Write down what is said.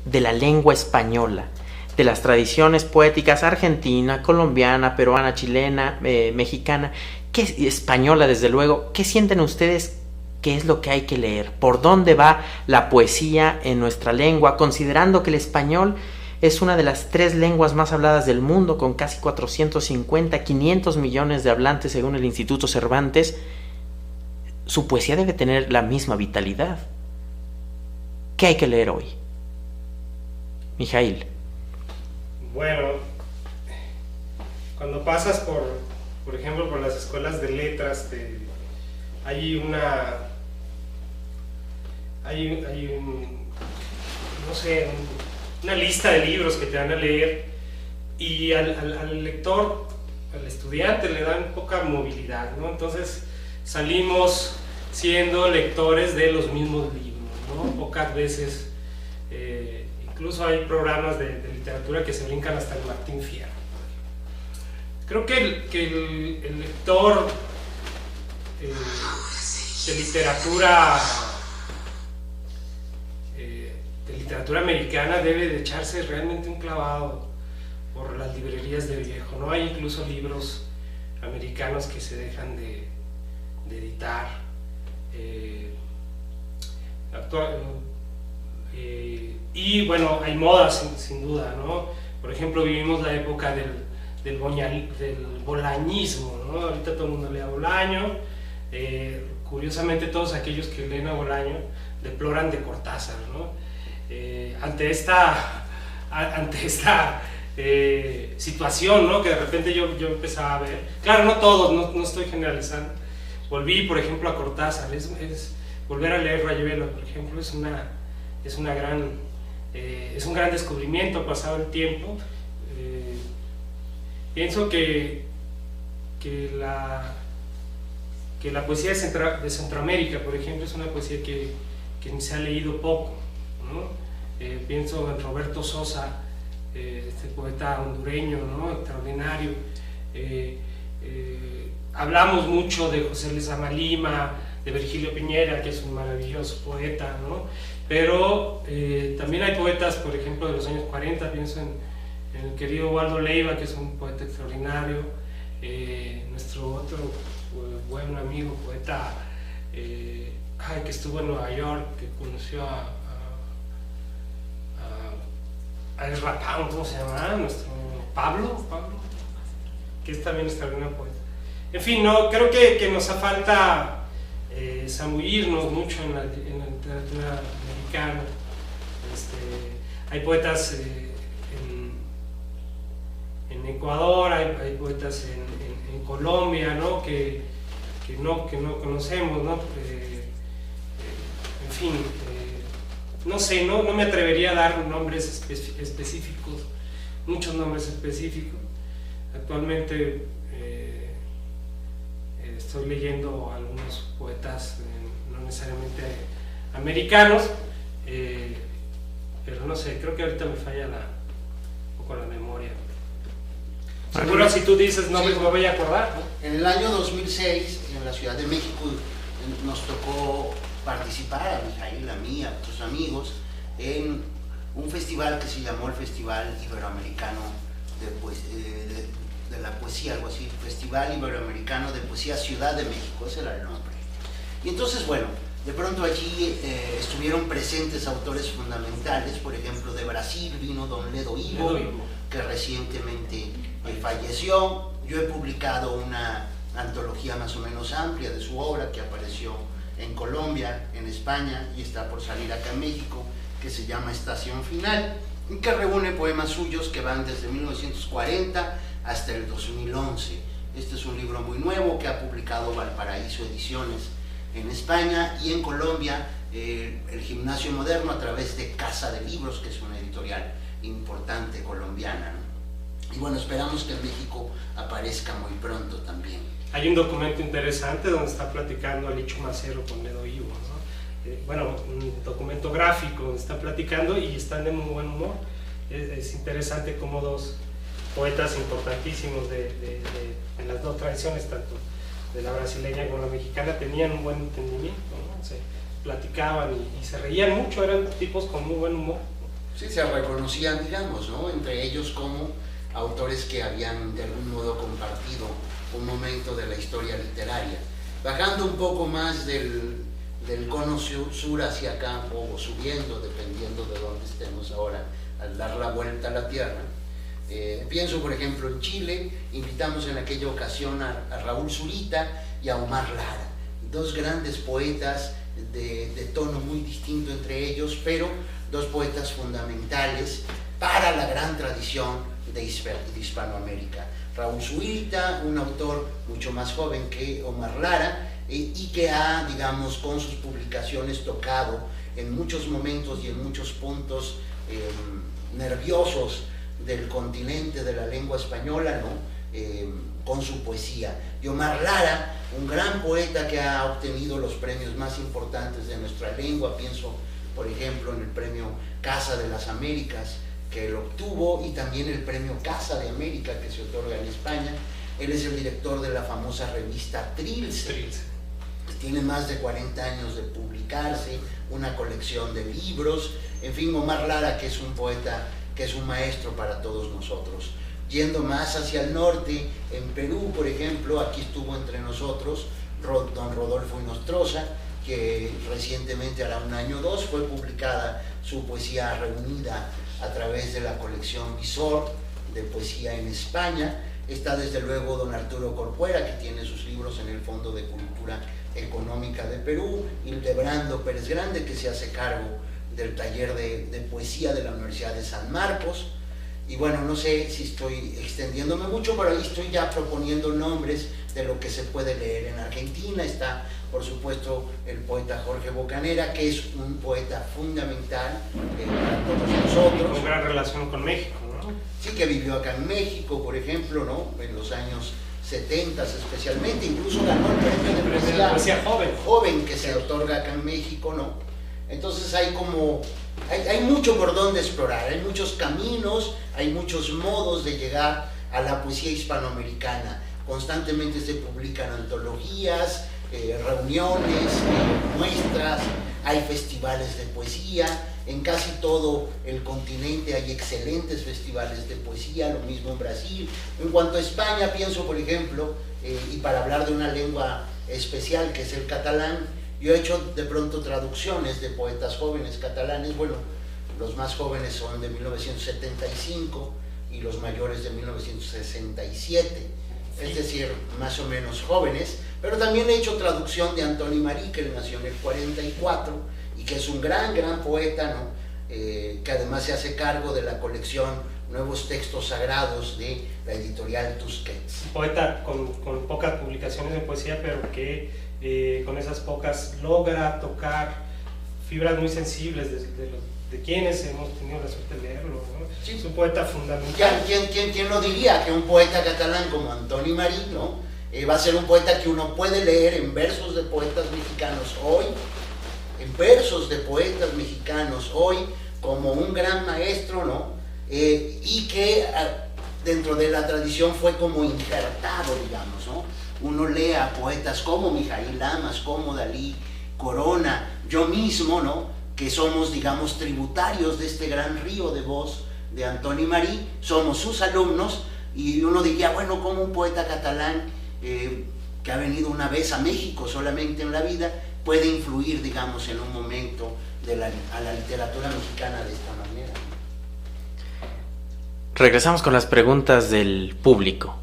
de la lengua española, de las tradiciones poéticas argentina, colombiana, peruana, chilena, mexicana, española desde luego? ¿Qué sienten ustedes que es lo que hay que leer? ¿Por dónde va la poesía en nuestra lengua? Considerando que el español es una de las 3 lenguas más habladas del mundo, con casi 450, 500 millones de hablantes según el Instituto Cervantes, su poesía debe tener la misma vitalidad. ¿Qué hay que leer hoy? Mijaíl. Bueno, cuando pasas por ejemplo, por las escuelas de letras, hay una lista de libros que te van a leer, y al lector, al estudiante, le dan poca movilidad, ¿no? Entonces salimos siendo lectores de los mismos libros, ¿no? Pocas veces, incluso hay programas de literatura que se brincan hasta el Martín Fierro. Creo que el lector de literatura americana debe de echarse realmente un clavado por las librerías de viejo, ¿no? Hay incluso libros americanos que se dejan de editar. Y bueno, hay modas sin duda, ¿no? Por ejemplo, vivimos la época del bolañismo, ¿no? Ahorita todo el mundo lee a Bolaño. Curiosamente, todos aquellos que leen a Bolaño deploran de Cortázar, ¿no? Ante esta situación, ¿no? Que de repente yo empezaba a ver, claro, no todos, no estoy generalizando. Volví, por ejemplo, a Cortázar. Volver a leer Rayuela, por ejemplo, es un gran descubrimiento pasado el tiempo. Pienso que la poesía de Centroamérica, por ejemplo, es una poesía que se ha leído poco, ¿no? Pienso en Roberto Sosa, este poeta hondureño, ¿no? Extraordinario. Hablamos mucho de José Lezama Lima, de Virgilio Piñera, que es un maravilloso poeta, ¿no? Pero también hay poetas, por ejemplo, de los años 40, pienso en el querido Waldo Leiva, que es un poeta extraordinario, nuestro otro buen amigo, poeta que estuvo en Nueva York, que conoció a Ezra Pound, ¿cómo se llama? Nuestro Pablo, que es también extraordinario poeta. En fin, no, creo que nos hace falta zambullirnos mucho en la literatura americana. Hay poetas en Ecuador, hay poetas en Colombia, ¿no? que no conocemos, ¿no? En fin, no sé, no me atrevería a dar nombres específicos, muchos nombres específicos. Actualmente estoy leyendo algunos poetas no necesariamente americanos, pero no sé, creo que ahorita me falla un poco la memoria. Seguro si tú dices nombres me voy a acordar, ¿no? En el año 2006, en la Ciudad de México, nos tocó participar, a Mijaíl, a mí, a otros amigos, en un festival que se llamó el Festival Iberoamericano de la Poesía, algo así, Festival Iberoamericano de Poesía Ciudad de México, ese era el nombre. Y entonces, bueno, de pronto allí estuvieron presentes autores fundamentales. Por ejemplo, de Brasil vino don Ledo Ivo, que recientemente falleció. Yo he publicado una antología más o menos amplia de su obra, que apareció en Colombia, en España, y está por salir acá en México, que se llama Estación Final, y que reúne poemas suyos que van desde 1940 hasta el 2011. Este es un libro muy nuevo que ha publicado Valparaíso Ediciones en España, y en Colombia el Gimnasio Moderno, a través de Casa de Libros, que es una editorial importante colombiana, ¿no? Y bueno, esperamos que en México aparezca muy pronto también. Hay un documento interesante donde está platicando Alicho Macero con Ledo Ivo, ¿no? Bueno, un documento gráfico donde están platicando y están de muy buen humor. Es interesante cómo dos poetas importantísimos de las dos tradiciones, tanto de la brasileña como la mexicana, tenían un buen entendimiento, ¿no? Se platicaban y se reían mucho, eran tipos con muy buen humor. Sí, se reconocían, digamos, ¿no? Entre ellos como autores que habían de algún modo compartido un momento de la historia literaria. Bajando un poco más del cono sur hacia acá, o subiendo, dependiendo de dónde estemos ahora, al dar la vuelta a la Tierra, pienso, por ejemplo, en Chile. Invitamos en aquella ocasión a Raúl Zurita y a Omar Lara, dos grandes poetas de tono muy distinto entre ellos, pero dos poetas fundamentales para la gran tradición de Hispanoamérica. Raúl Zurita, un autor mucho más joven que Omar Lara, y que ha, digamos, con sus publicaciones tocado en muchos momentos y en muchos puntos nerviosos del continente de la lengua española, ¿no? Con su poesía. Y Omar Lara, un gran poeta que ha obtenido los premios más importantes de nuestra lengua. Pienso, por ejemplo, en el premio Casa de las Américas, que él obtuvo, y también el premio Casa de América, que se otorga en España. Él es el director de la famosa revista Trilce. Tiene más de 40 años de publicarse, una colección de libros. En fin, Omar Lara, que es un poeta, que es un maestro para todos nosotros. Yendo más hacia el norte, en Perú, por ejemplo, aquí estuvo entre nosotros don Rodolfo Inostroza, que recientemente, hará un año o dos, fue publicada su poesía reunida a través de la colección Visor de poesía en España. Está desde luego don Arturo Corcuera, que tiene sus libros en el Fondo de Cultura Económica de Perú, Hildebrando Pérez Grande, que se hace cargo del taller de poesía de la Universidad de San Marcos. Y bueno, no sé si estoy extendiéndome mucho, pero ahí estoy ya proponiendo nombres de lo que se puede leer. En Argentina está, por supuesto, el poeta Jorge Bocanera, que es un poeta fundamental para todos nosotros. Con gran relación con México, ¿no? Sí, que vivió acá en México, por ejemplo, ¿no? En los años 70 especialmente, incluso ganó el premio de poesía joven que se otorga acá en México, ¿no? Entonces hay mucho por donde explorar, hay muchos caminos, hay muchos modos de llegar a la poesía hispanoamericana. Constantemente se publican antologías, reuniones, muestras, hay festivales de poesía. En casi todo el continente hay excelentes festivales de poesía, lo mismo en Brasil. En cuanto a España, pienso, por ejemplo, y para hablar de una lengua especial que es el catalán, yo he hecho de pronto traducciones de poetas jóvenes catalanes. Bueno, los más jóvenes son de 1975 y los mayores de 1967, es decir, más o menos jóvenes. Pero también he hecho traducción de Antoni Marí, que nació en el 44 y que es un gran poeta, ¿no? Que además se hace cargo de la colección Nuevos Textos Sagrados de la editorial Tusquets. Un poeta con pocas publicaciones de poesía, pero que con esas pocas logra tocar fibras muy sensibles de quienes hemos tenido la suerte de leerlo, ¿no? Sí. Es un poeta fundamental. ¿Quién lo diría? Que un poeta catalán como Antoni Marí, ¿no? Va a ser un poeta que uno puede leer en versos de poetas mexicanos hoy, como un gran maestro, ¿no? Y que dentro de la tradición fue como injertado, digamos, ¿no? Uno lee a poetas como Mijaíl Lamas, como Dalí, Corona, yo mismo, ¿no? Que somos, digamos, tributarios de este gran río de voz de Antoni Marí, somos sus alumnos, y uno diría, bueno, como un poeta catalán que ha venido una vez a México solamente en la vida, puede influir, digamos, en un momento a la literatura mexicana de esta manera. Regresamos con las preguntas del público.